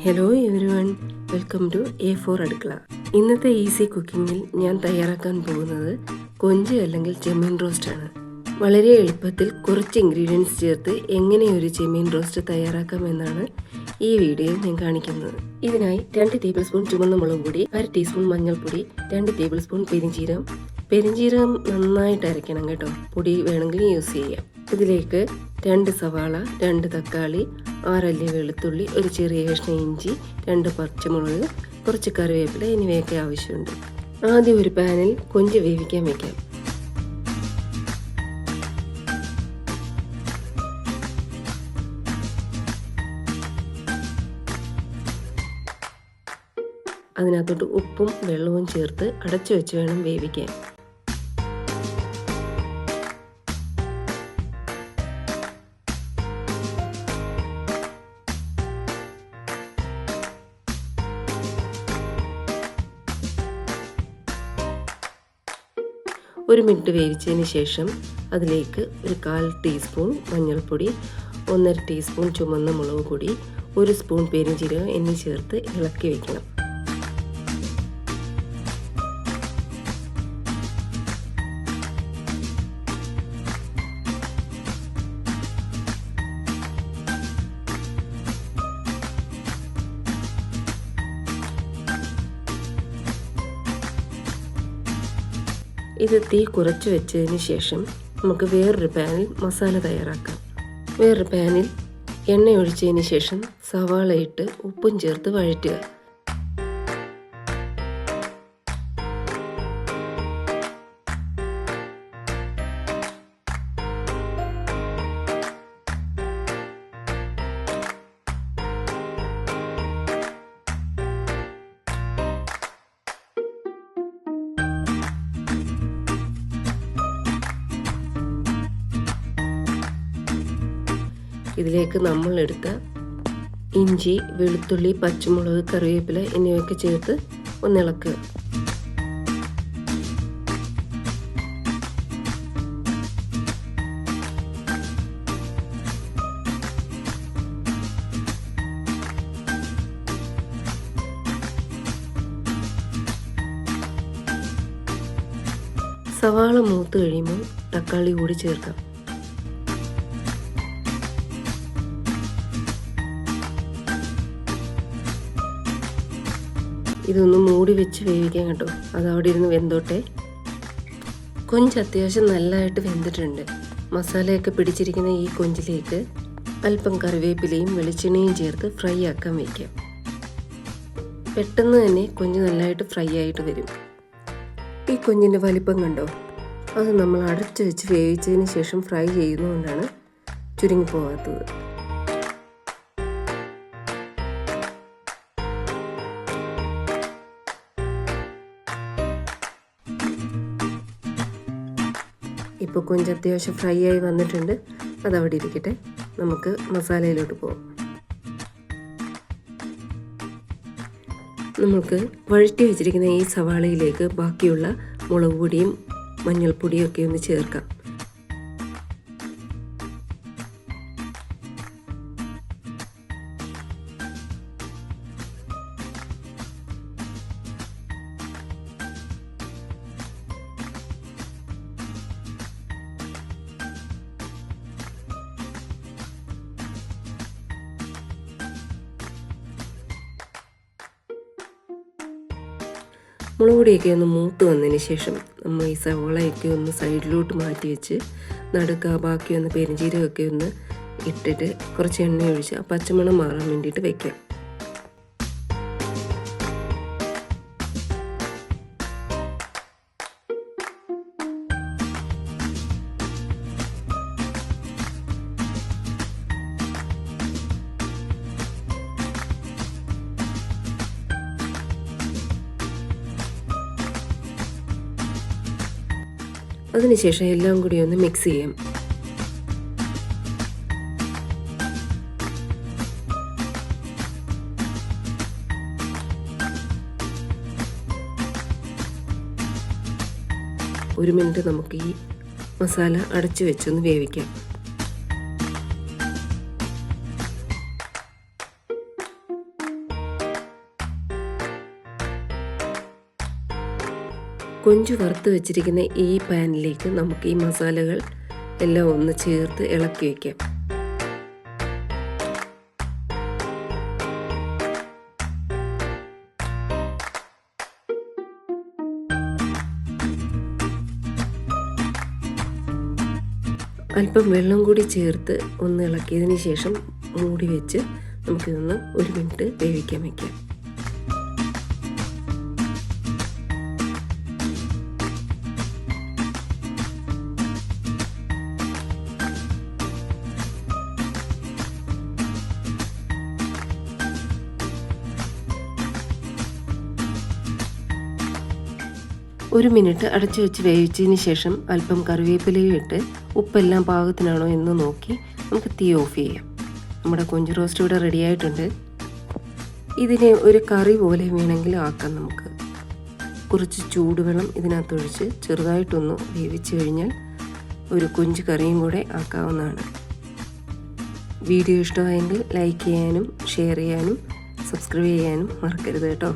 Hello everyone, welcome to A4 അടുക്കള. ഇന്നത്തെ easy കുക്കിങ്ങിൽ ഞാൻ തയ്യാറാക്കാൻ പോകുന്നത് കൊഞ്ച് അല്ലെങ്കിൽ ചെമ്മീൻ റോസ്റ്റാണ്. വളരെ എളുപ്പത്തിൽ കുറച്ച് ഇൻഗ്രീഡിയൻസ് ചേർത്ത് എങ്ങനെ ഒരു ചെമ്മീൻ റോസ്റ്റ് തയ്യാറാക്കാമെന്നാണ് ഈ വീഡിയോയിൽ ഞാൻ കാണിക്കുന്നത്. ഇതിനായി 2 ടേബിൾ സ്പൂൺ ചുവന്ന മുളക് പൊടി, 1/2 ടീസ്പൂൺ മഞ്ഞൾപ്പൊടി, 2 ടേബിൾ സ്പൂൺ പെരിഞ്ചീരകം നന്നായിട്ട് അരയ്ക്കണം കേട്ടോ. പൊടി വേണമെങ്കിൽ യൂസ് ചെയ്യാം. ഇതിലേക്ക് 2 സവാള, 2 തക്കാളി, 6 അല്ലി വെളുത്തുള്ളി, ഒരു ചെറിയ കഷ്ണം ഇഞ്ചി, 2 പച്ചമുളക്, കുറച്ച് കറിവേപ്പില എന്നിവയൊക്കെ ആവശ്യമുണ്ട്. ആദ്യം ഒരു പാനിൽ കൊഞ്ച് വേവിക്കാൻ വയ്ക്കാം. അതിനകത്തോട്ട് ഉപ്പും വെള്ളവും ചേർത്ത് അടച്ചു വെച്ച് വേണം വേവിക്കാൻ. ഒരു മിനിറ്റ് വേവിച്ചതിന് ശേഷം അതിലേക്ക് ഒരു 1/4 ടീസ്പൂൺ മഞ്ഞൾപ്പൊടി, 1.5 ടീസ്പൂൺ ചുവന്ന മുളക് പൊടി, 1 സ്പൂൺ പെരിഞ്ചീരകം എന്നിവ ചേർത്ത് ഇളക്കി വയ്ക്കണം. ഇത് തീ കുറച്ച് വെച്ചതിന് ശേഷം നമുക്ക് വേറൊരു പാനിൽ മസാല തയ്യാറാക്കാം. വേറൊരു പാനിൽ എണ്ണ ഒഴിച്ചതിന് ശേഷം സവാള ഇട്ട് ഉപ്പും ചേർത്ത് വഴറ്റുക. ഇതിലേക്ക് നമ്മൾ എടുത്ത ഇഞ്ചി, വെളുത്തുള്ളി, പച്ചമുളക്, കറിവേപ്പില എന്നിവയൊക്കെ ചേർത്ത് ഒന്നിളക്കുക. സവാള മൂത്ത് കഴിയുമ്പോൾ തക്കാളി കൂടി ചേർക്കാം. ഇതൊന്ന് മൂടി വെച്ച് വേവിക്കാൻ കേട്ടോ. അതവിടെ ഇരുന്ന് വെന്തോട്ടെ. കൊഞ്ച് അത്യാവശ്യം നല്ലതായിട്ട് വെന്തിട്ടുണ്ട്. മസാലയൊക്കെ പിടിച്ചിരിക്കുന്ന ഈ കൊഞ്ചിലേക്ക് അല്പം കറിവേപ്പിലയും വെളിച്ചെണ്ണയും ചേർത്ത് ഫ്രൈ ആക്കാൻ വയ്ക്കാം. പെട്ടെന്ന് തന്നെ കൊഞ്ച് നല്ലതായിട്ട് ഫ്രൈ ആയിട്ട് വരും. ഈ കൊഞ്ചിൻ്റെ വലിപ്പം കണ്ടോ? അത് നമ്മൾ അടച്ചു വെച്ച് വേവിച്ചതിന് ശേഷം ഫ്രൈ ചെയ്യുന്നതുകൊണ്ടാണ് ചുരുങ്ങിപ്പോകാത്തത്. ഇപ്പോൾ കൊഞ്ച് അത്യാവശ്യം ഫ്രൈ ആയി വന്നിട്ടുണ്ട്. അതവിടെ ഇരിക്കട്ടെ. നമുക്ക് മസാലയിലോട്ട് പോകാം. നമുക്ക് വഴറ്റി വെച്ചിരിക്കുന്ന ഈ സവാളയിലേക്ക് ബാക്കിയുള്ള മുളക് പൊടിയും മഞ്ഞൾപ്പൊടിയും ഒക്കെ ഒന്ന് ചേർക്കാം. മുളക് പൊടിയൊക്കെ ഒന്ന് മൂത്ത് വന്നതിന് ശേഷം നമ്മൾ ഈ സവാളയൊക്കെ ഒന്ന് സൈഡിലോട്ട് മാറ്റി വെച്ച് നടുക്ക് ബാക്കി ഒന്ന് പെരിഞ്ചീരകമൊക്കെ ഒന്ന് ഇട്ടിട്ട് കുറച്ച് എണ്ണ ഒഴിച്ച് ആ പച്ചമണം മാറാൻ വേണ്ടിയിട്ട് വയ്ക്കാം. അതിനുശേഷം എല്ലാം കൂടി ഒന്ന് മിക്സ് ചെയ്യാം. ഒരു മിനിറ്റ് നമുക്ക് ഈ മസാല അടച്ചു വെച്ചൊന്ന് വേവിക്കാം. കൊഞ്ച് വറുത്ത് വെച്ചിരിക്കുന്ന ഈ പാനിലേക്ക് നമുക്ക് ഈ മസാലകൾ എല്ലാം ഒന്ന് ചേർത്ത് ഇളക്കി വയ്ക്കാം. അല്പം വെള്ളം കൂടി ചേർത്ത് ഒന്ന് ഇളക്കിയതിന് ശേഷം മൂടി വെച്ച് നമുക്കിതൊന്ന് 1 മിനിറ്റ് വേവിക്കാൻ വയ്ക്കാം. ഒരു മിനിറ്റ് അടച്ചു വെച്ച് വേവിച്ചതിന് ശേഷം അല്പം കറിവേപ്പിലയും ഇട്ട് ഉപ്പെല്ലാം പാകത്തിനാണോ എന്ന് നോക്കി നമുക്ക് തീ ഓഫ് ചെയ്യാം. നമ്മുടെ കൊഞ്ച് റോസ്റ്റ് ഇവിടെ റെഡി ആയിട്ടുണ്ട്. ഇതിനെ ഒരു കറി പോലെ വേണമെങ്കിൽ ആക്കാം. നമുക്ക് കുറച്ച് ചൂടുവെള്ളം ഇതിനകത്തൊഴിച്ച് ചെറുതായിട്ടൊന്ന് വേവിച്ച് കഴിഞ്ഞാൽ ഒരു കൊഞ്ച് കറിയും കൂടെ ആക്കാവുന്നതാണ്. വീഡിയോ ഇഷ്ടമായെങ്കിൽ ലൈക്ക് ചെയ്യാനും ഷെയർ ചെയ്യാനും സബ്സ്ക്രൈബ് ചെയ്യാനും മറക്കരുത് കേട്ടോ.